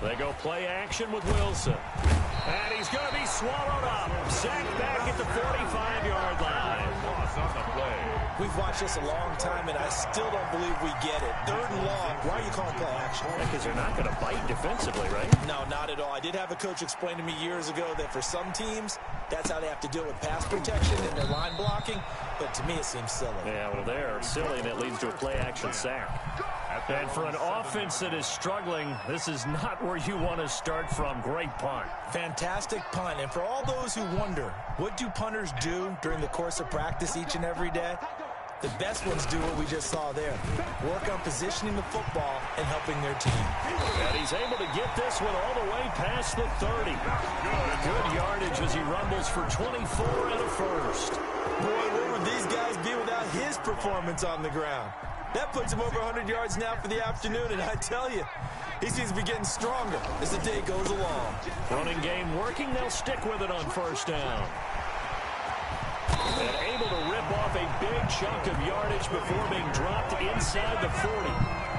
[SPEAKER 3] They go play action with Wilson. And he's going to be swallowed up. Sacked back at the 45-yard line.
[SPEAKER 2] loss on the play.
[SPEAKER 5] We've watched this a long time, and I still don't believe we get it. 3rd and long. Why are you calling play action?
[SPEAKER 3] Because they're not going to bite defensively, right?
[SPEAKER 5] No, not at all. I did have a coach explain to me years ago that for some teams, that's how they have to deal with pass protection and their line blocking. But to me, it seems silly.
[SPEAKER 3] Yeah, well, they're silly, and it leads to a play-action sack. And for an offense that is struggling, this is not where you want to start from. Great punt.
[SPEAKER 5] Fantastic punt. And for all those who wonder, what do punters do during the course of practice each and every day? The best ones do what we just saw there. Work on positioning the football and helping their team.
[SPEAKER 3] And he's able to get this one all the way past the 30. Good yardage as he rumbles for 24 and a first.
[SPEAKER 5] Boy, what would these guys be without his performance on the ground? That puts him over 100 yards now for the afternoon, and I tell you, he seems to be getting stronger as the day goes along.
[SPEAKER 3] Running game working. They'll stick with it on first down. And able to rip off a big chunk of yardage before being dropped inside the 40.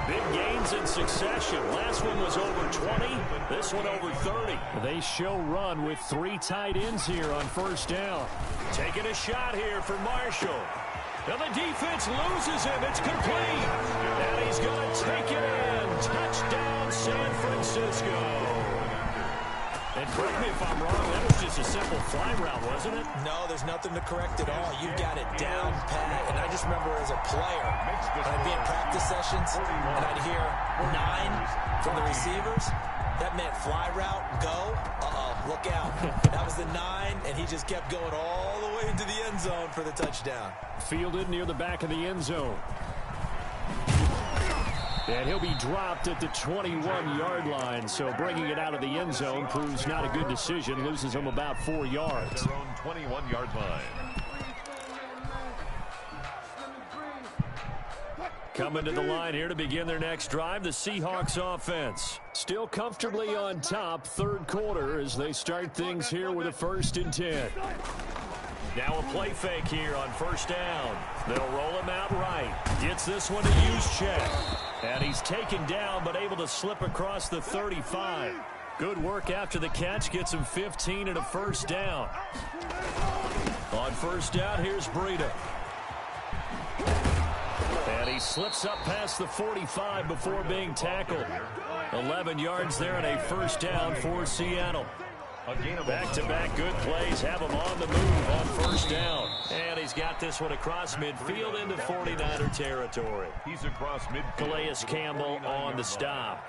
[SPEAKER 3] Big gains in succession. Last one was over 20. This one over 30. They show run with 3 tight ends here on first down. Taking a shot here for Marshall. And the defense loses him. It's complete. And he's going to take it in. Touchdown, San Francisco. And correct me if I'm wrong, that was just a simple fly route, wasn't it?
[SPEAKER 5] No, there's nothing to correct at all. You got it down pat. And I just remember as a player, when I'd be in practice sessions, and I'd hear 9 from the receivers, that meant fly route, go, look out. That was the 9, and he just kept going all the way into the end zone for the touchdown.
[SPEAKER 3] Fielded near the back of the end zone. And he'll be dropped at the 21-yard line, so bringing it out of the end zone proves not a good decision. Loses him about 4 yards.
[SPEAKER 2] Their own 21-yard line.
[SPEAKER 3] Coming to the line here to begin their next drive, the Seahawks offense. Still comfortably on top, 3rd quarter as they start things here with a 1st and 10. Now a play fake here on first down. They'll roll him out right. Gets this one to Juszczyk. And he's taken down but able to slip across the 35. Good work after the catch. Gets him 15 and a 1st down. On first down, here's Breida. And he slips up past the 45 before being tackled. 11 yards there and a 1st down for Seattle. Back-to-back good plays have him on the move on first down. And he's got this one across midfield into 49er territory.
[SPEAKER 2] He's across midfield.
[SPEAKER 3] Calais Campbell on the stop.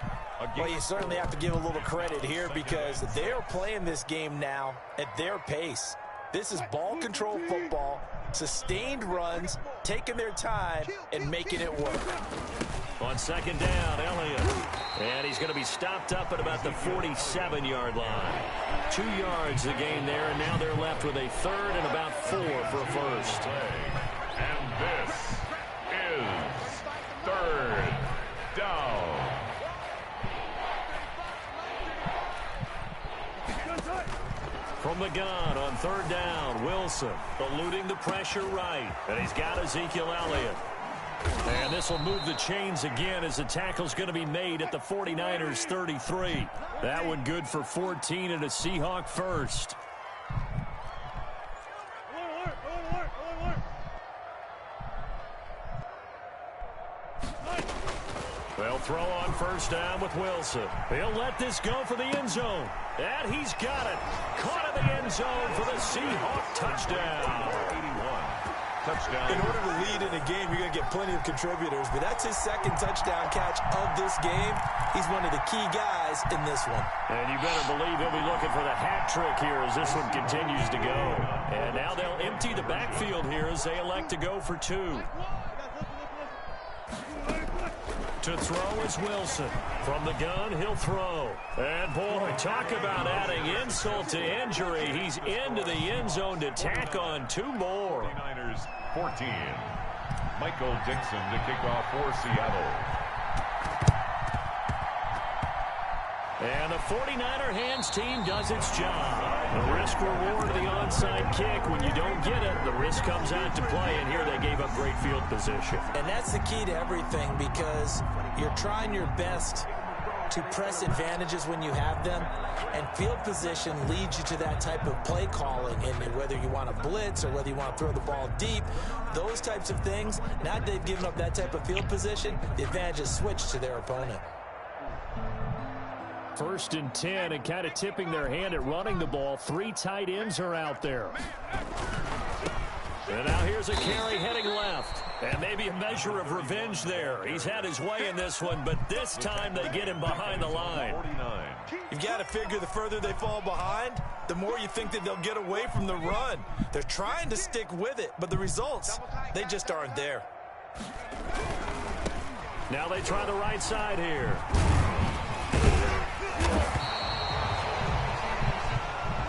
[SPEAKER 5] Well, you certainly have to give a little credit here because they're playing this game now at their pace. This is ball control football, sustained runs, taking their time, and making it work.
[SPEAKER 3] On second down, Elliott. And he's going to be stopped up at about the 47-yard line. 2 yards the gain there, and now they're left with a 3rd and about 4 for a first.
[SPEAKER 2] And this is 3rd down.
[SPEAKER 3] From the gun on 3rd down, Wilson eluding the pressure right. And he's got Ezekiel Elliott. And this will move the chains again as the tackle's going to be made at the 49ers 33. That one good for 14 and a Seahawk first. They'll throw on first down with Wilson. He'll let this go for the end zone. And he's got it. Caught in the end zone for the Seahawk touchdown.
[SPEAKER 2] 81. Touchdown.
[SPEAKER 5] In order to lead in a game, you're going to get plenty of contributors, but that's his 2nd touchdown catch of this game. He's one of the key guys in this one.
[SPEAKER 3] And you better believe he'll be looking for the hat trick here as this one continues to go. And now they'll empty the backfield here as they elect to go for 2. To throw is Wilson. From the gun, he'll throw. And, boy, talk about adding insult to injury. He's into the end zone to tack on 2 more.
[SPEAKER 2] 49ers 14. Michael Dixon to kick off for Seattle.
[SPEAKER 3] And the 49er hands team does its job. The risk-reward of the onside kick. When you don't get it, the risk comes out to play, and here they gave up great field position.
[SPEAKER 5] And that's the key to everything because you're trying your best to press advantages when you have them, and field position leads you to that type of play calling, and whether you want to blitz or whether you want to throw the ball deep, those types of things, now that they've given up that type of field position, the advantage is switched to their opponent.
[SPEAKER 3] 1st and 10, and kind of tipping their hand at running the ball. 3 tight ends are out there. And now here's a carry heading left. And maybe a measure of revenge there. He's had his way in this one, but this time they get him behind the line.
[SPEAKER 6] You've got to figure the further they fall behind, the more you think that they'll get away from the run. They're trying to stick with it, but the results, they just aren't there.
[SPEAKER 3] Now they try the right side here.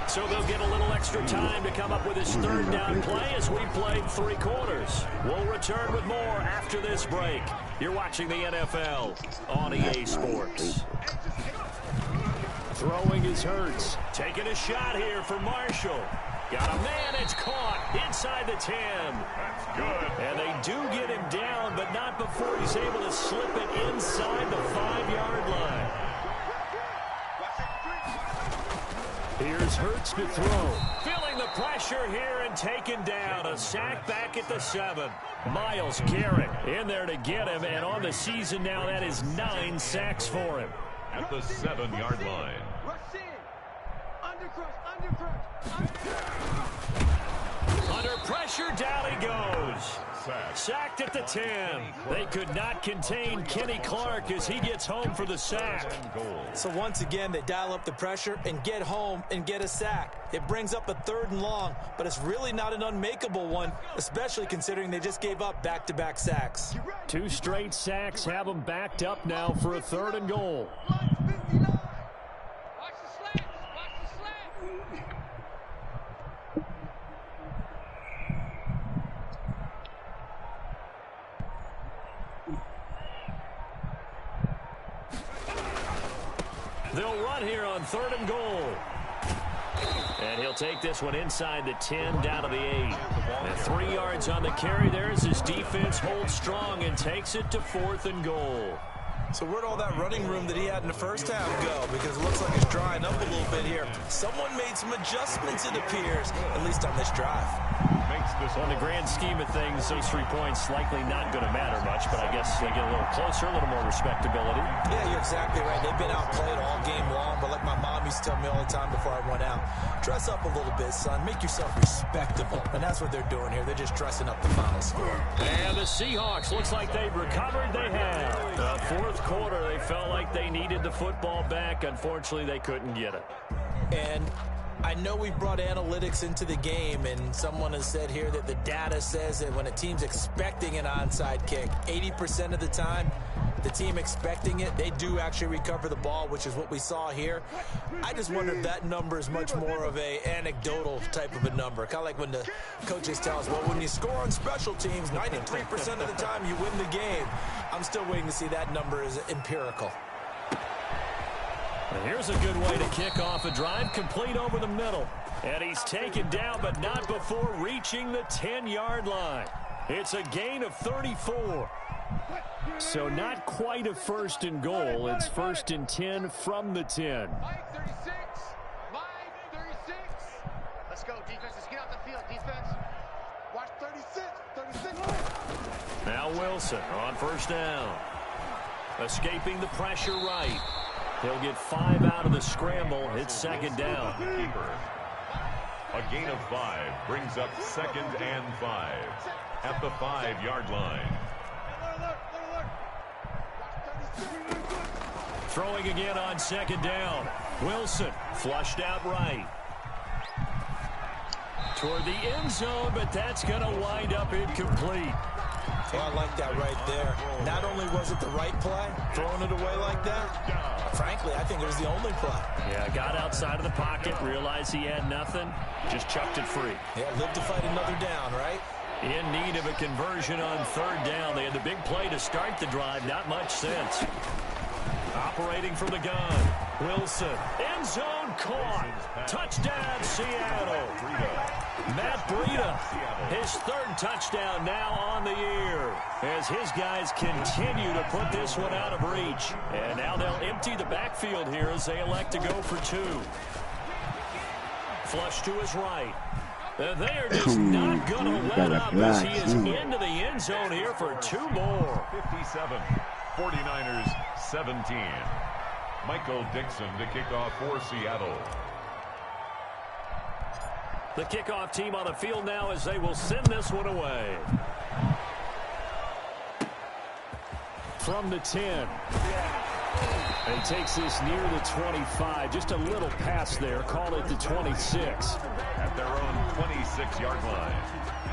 [SPEAKER 3] So they'll get a little extra time to come up with his 3rd down play as we played 3 quarters. We'll return with more after this break. You're watching the NFL on EA Sports. Throwing is Hurts. Taking a shot here for Marshall. Got a man, it's caught inside the 10.
[SPEAKER 2] That's good.
[SPEAKER 3] And they do get him down, but not before he's able to slip it inside the 5-yard line. Here's Hurts to throw. Feeling the pressure here and taken down. A sack back at the 7. Myles Garrett in there to get him, and on the season now, that is 9 sacks for him.
[SPEAKER 2] At the 7-yard line.
[SPEAKER 3] Under pressure, down he goes. Sacked at the 10. They could not contain Kenny Clark as he gets home for the sack.
[SPEAKER 5] So once again, they dial up the pressure and get home and get a sack. It brings up a 3rd and long, but it's really not an unmakeable one, especially considering they just gave up back-to-back sacks.
[SPEAKER 3] 2 straight sacks have them backed up now for a 3rd and goal. They'll run here on 3rd and goal. And he'll take this one inside the 10 down to the 8. And 3 yards on the carry there as his defense holds strong and takes it to 4th and goal.
[SPEAKER 6] So where'd all that running room that he had in the first half go? Because it looks like it's drying up a little bit here. Someone made some adjustments, it appears, at least on this drive.
[SPEAKER 3] On the grand scheme of things, those 3 points likely not going to matter much, but I guess they get a little closer, a little more respectability.
[SPEAKER 5] Yeah, you're exactly right. They've been outplayed all game long, but like my mom used to tell me all the time before I went out, dress up a little bit, son. Make yourself respectable. And that's what they're doing here. They're just dressing up the final score.
[SPEAKER 3] And the Seahawks, looks like they've recovered. They have. The 4th quarter, they felt like they needed the football back. Unfortunately, they couldn't get it.
[SPEAKER 5] And I know we brought analytics into the game, and someone has said here that the data says that when a team's expecting an onside kick, 80% of the time, the team expecting it, they do actually recover the ball, which is what we saw here. I just wonder if that number is much more of a anecdotal type of a number. Kind of like when the coaches tell us, well, when you score on special teams, 93% of the time you win the game. I'm still waiting to see that number is empirical.
[SPEAKER 3] And here's a good way to kick off a drive, complete over the middle. And he's taken down, but not before reaching the 10-yard line. It's a gain of 34. So not quite a 1st and goal. It's 1st and 10 from the 10.
[SPEAKER 4] Mike 36. Let's go, defense. Let's get out the field, defense. Watch 36.
[SPEAKER 3] Now Wilson on 1st down. Escaping the pressure right. He'll get 5 out of the scramble. It's 2nd down.
[SPEAKER 2] A gain of 5 brings up 2nd and 5 at the 5-yard line.
[SPEAKER 3] Throwing again on 2nd down. Wilson flushed out right. Toward the end zone, but that's going to wind up incomplete.
[SPEAKER 5] Yeah, I like that right there. Not only was it the right play, throwing it away like that, frankly, I think it was the only play.
[SPEAKER 3] Yeah, got outside of the pocket, realized he had nothing, just chucked it free.
[SPEAKER 5] Yeah, live to fight another down, right?
[SPEAKER 3] In need of a conversion on 3rd down. They had the big play to start the drive, not much sense. Operating from the gun, Wilson, end zone caught. Touchdown, Seattle. Matt Breida, his third touchdown now on the year as his guys continue to put this one out of reach. And now they'll empty the backfield here as they elect to go for two. Flush to his right. They are just not going to let up as he is into the end zone here for two more.
[SPEAKER 2] 57, 49ers 17. Michael Dixon to kick off for Seattle.
[SPEAKER 3] The kickoff team on the field now as they will send this one away. From the 10. And he takes this near the 25. Just a little pass there. Call it the 26.
[SPEAKER 2] At their own 26-yard line.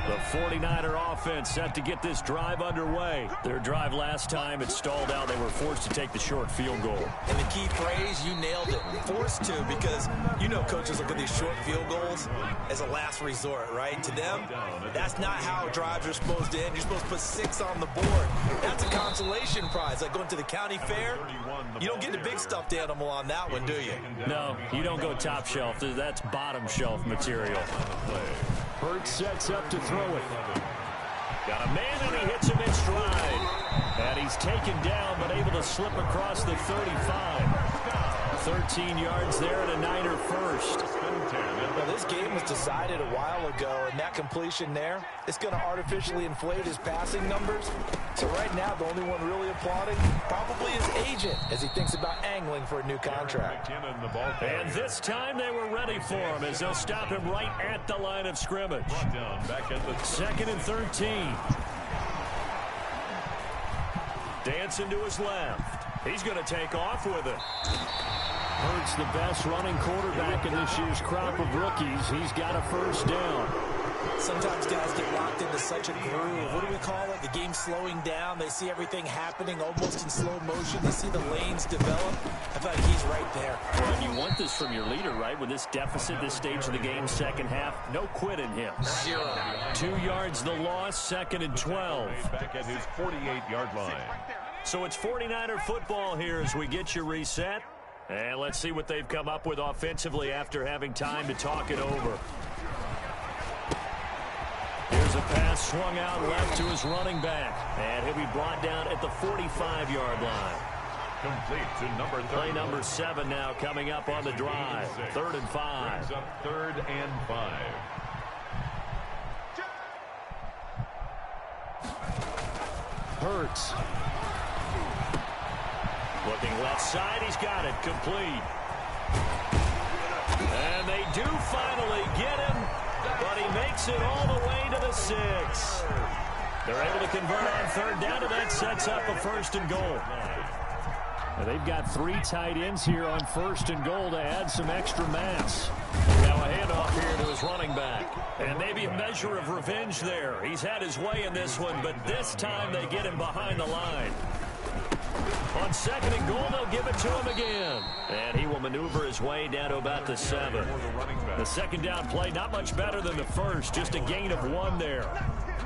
[SPEAKER 3] The 49er offense set to get this drive underway. Their drive last time, it stalled out. They were forced to take the short field goal.
[SPEAKER 5] And the key phrase, you nailed it. Forced to, because you know coaches look at these short field goals as a last resort, right? To them, that's not how drives are supposed to end. You're supposed to put 6 on the board. That's a consolation prize. Like going to the county fair, you don't get the big stuffed animal on that one, do you?
[SPEAKER 3] No, you don't go top shelf. That's bottom shelf material. Hurts sets up to throw it. Got a man and he hits him in stride. And he's taken down but able to slip across the 35. 13 yards there and a Niner first.
[SPEAKER 5] Well, this game was decided a while ago, and that completion there, it's going to artificially inflate his passing numbers. So right now, the only one really applauding probably his agent as he thinks about angling for a new contract.
[SPEAKER 3] And this time they were ready for him as they'll stop him right at the line of scrimmage. 2nd and 13. Dancing to his left. He's going to take off with it. Hurts the best running quarterback in this year's crop of rookies. He's got a first down.
[SPEAKER 5] Sometimes guys get locked into such a groove. What do we call it? The game slowing down. They see everything happening almost in slow motion. They see the lanes develop. I feel like he's right there.
[SPEAKER 3] Well, and you want this from your leader, right? With this deficit, this stage of the game, second half, no quit in him.
[SPEAKER 5] 0.
[SPEAKER 3] 2 yards the loss, 2nd and 12.
[SPEAKER 2] Back at his 48-yard line.
[SPEAKER 3] So it's 49er football here as we get you reset. And let's see what they've come up with offensively after having time to talk it over. Here's a pass swung out left to his running back. And he'll be brought down at the 45-yard line.
[SPEAKER 2] Complete to number 30.
[SPEAKER 3] Play number 7 now coming up on the drive. 3rd and 5.
[SPEAKER 2] Up 3rd and 5.
[SPEAKER 3] Hurts. Looking left side, he's got it, complete. And they do finally get him, but he makes it all the way to the 6. They're able to convert on 3rd down, and that sets up a 1st and goal. Now they've got 3 tight ends here on 1st and goal to add some extra mass. Now a handoff here to his running back. And maybe a measure of revenge there. He's had his way in this one, but this time they get him behind the line. On 2nd and goal, they'll give it to him again. And he will maneuver his way down to about the 7. The 2nd down play, not much better than the first. Just a gain of 1 there.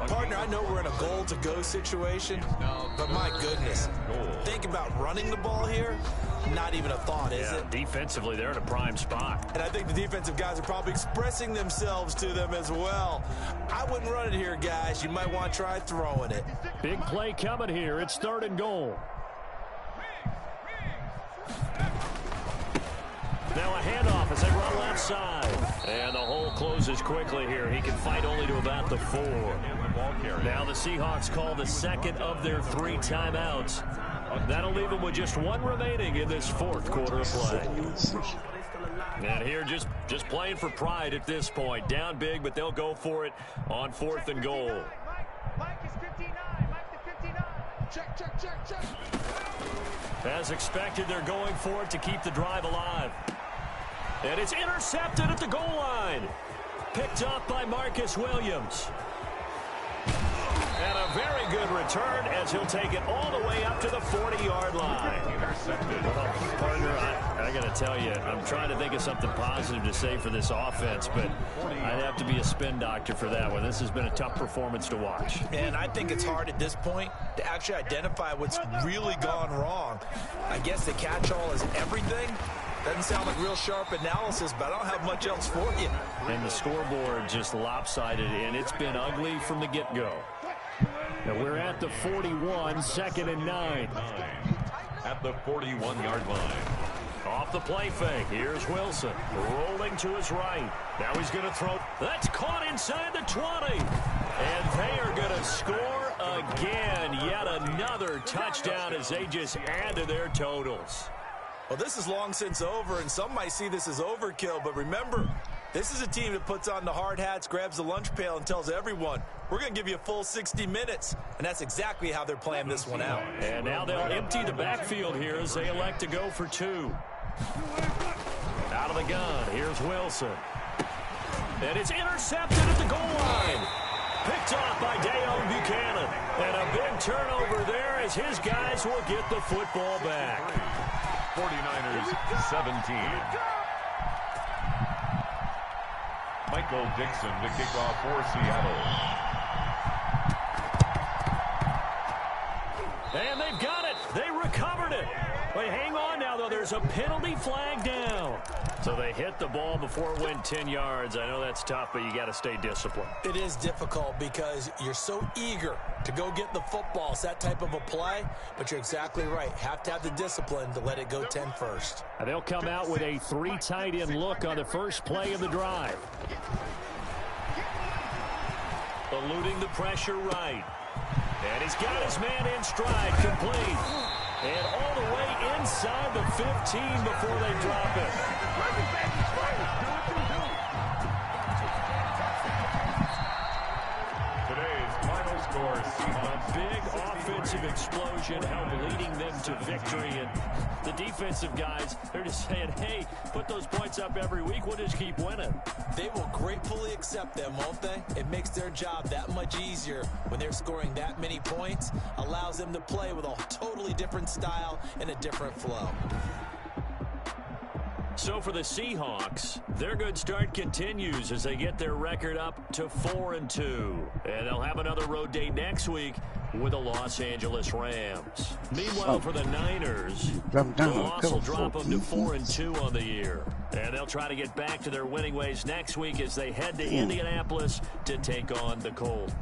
[SPEAKER 5] Partner, I know we're in a goal-to-go situation, but my goodness, think about running the ball here. Not even a thought, is it?
[SPEAKER 3] Defensively, they're in a prime spot.
[SPEAKER 5] And I think the defensive guys are probably expressing themselves to them as well. I wouldn't run it here, guys. You might want to try throwing it.
[SPEAKER 3] Big play coming here. It's 3rd and goal. Now a handoff as they run left side. And the hole closes quickly here. He can fight only to about the 4. Now the Seahawks call the 2nd of their 3 timeouts. That'll leave them with just 1 remaining in this 4th quarter of play. And here just playing for pride at this point. Down big, but they'll go for it on 4th and goal.
[SPEAKER 4] Mike is 59. Mike the 59. Check.
[SPEAKER 3] As expected, they're going for it to keep the drive alive. And it's intercepted at the goal line. Picked up by Marcus Williams. And a very good return as he'll take it all the way up to the 40-yard line. Well, partner, I got to tell you, I'm trying to think of something positive to say for this offense, but I'd have to be a spin doctor for that one. This has been a tough performance to watch.
[SPEAKER 5] And I think it's hard at this point to actually identify what's really gone wrong. I guess the catch-all is everything.
[SPEAKER 6] Doesn't sound like real sharp analysis, but I don't have much else for you.
[SPEAKER 3] And the scoreboard just lopsided, and it's been ugly from the get-go. And we're at the 41, 2nd and 9.
[SPEAKER 2] At the 41-yard line.
[SPEAKER 1] Off the play fake. Here's Wilson rolling to his right. Now he's going to throw. That's caught inside the 20. And they are going to score again. Yet another touchdown as they just add to their totals.
[SPEAKER 6] Well, this is long since over, and some might see this as overkill. But remember, this is a team that puts on the hard hats, grabs the lunch pail, and tells everyone, we're going to give you a full 60 minutes. And that's exactly how they're playing this one out.
[SPEAKER 1] And now they'll empty the backfield here as they elect to go for 2. Out of the gun, here's Wilson. And it's intercepted at the goal line. Picked off by Deion Buchanan. And a big turnover there as his guys will get the football back.
[SPEAKER 2] 49ers 17. Michael Dixon to kick off for Seattle.
[SPEAKER 1] And they've got it. They recovered it. But hang on now, though. There's a penalty flag down. So they hit the ball before it went 10 yards. I know that's tough, but you got to stay disciplined.
[SPEAKER 5] It is difficult because you're so eager to go get the football. It's that type of a play, but you're exactly right. Have to have the discipline to let it go 10 first.
[SPEAKER 3] And they'll come out with a 3 tight end look on the first play of the drive.
[SPEAKER 1] Eluding the pressure right. And he's got his man in stride, complete. And all the way inside the 15 before they drop it.
[SPEAKER 2] Today's final score, Seahawks.
[SPEAKER 1] A big offensive explosion helped leading them to victory. And the defensive guys, they're just saying, hey, put those points up every week. We'll just keep winning.
[SPEAKER 5] They will gratefully accept them, won't they? It makes their job that much easier when they're scoring that many points. Allows them to play with a totally different style and a different flow.
[SPEAKER 1] So for the Seahawks, their good start continues as they get their record up to 4-2. And they'll have another road date next week with the Los Angeles Rams. Meanwhile, for the Niners, the loss will drop them to 4-2 on the year. And they'll try to get back to their winning ways next week as they head to Indianapolis to take on the Colts.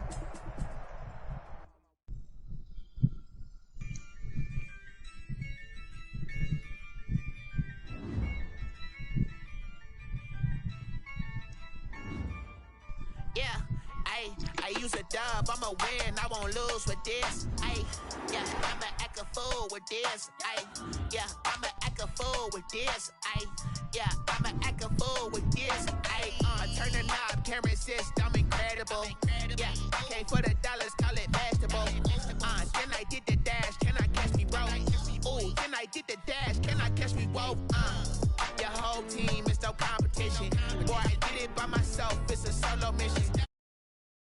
[SPEAKER 8] I use a dub, I'ma win, I won't lose with this. Yeah, I'ma act a fool with this. Yeah, I'ma act a fool with this. Yeah, I'ma act a fool with this. I turn the knob, camera assist, I'm incredible. Yeah, came for the dollars, call it vegetable. Then I did the dash, can I catch me, bro? Ooh, then I did the dash, can I catch me, whoa?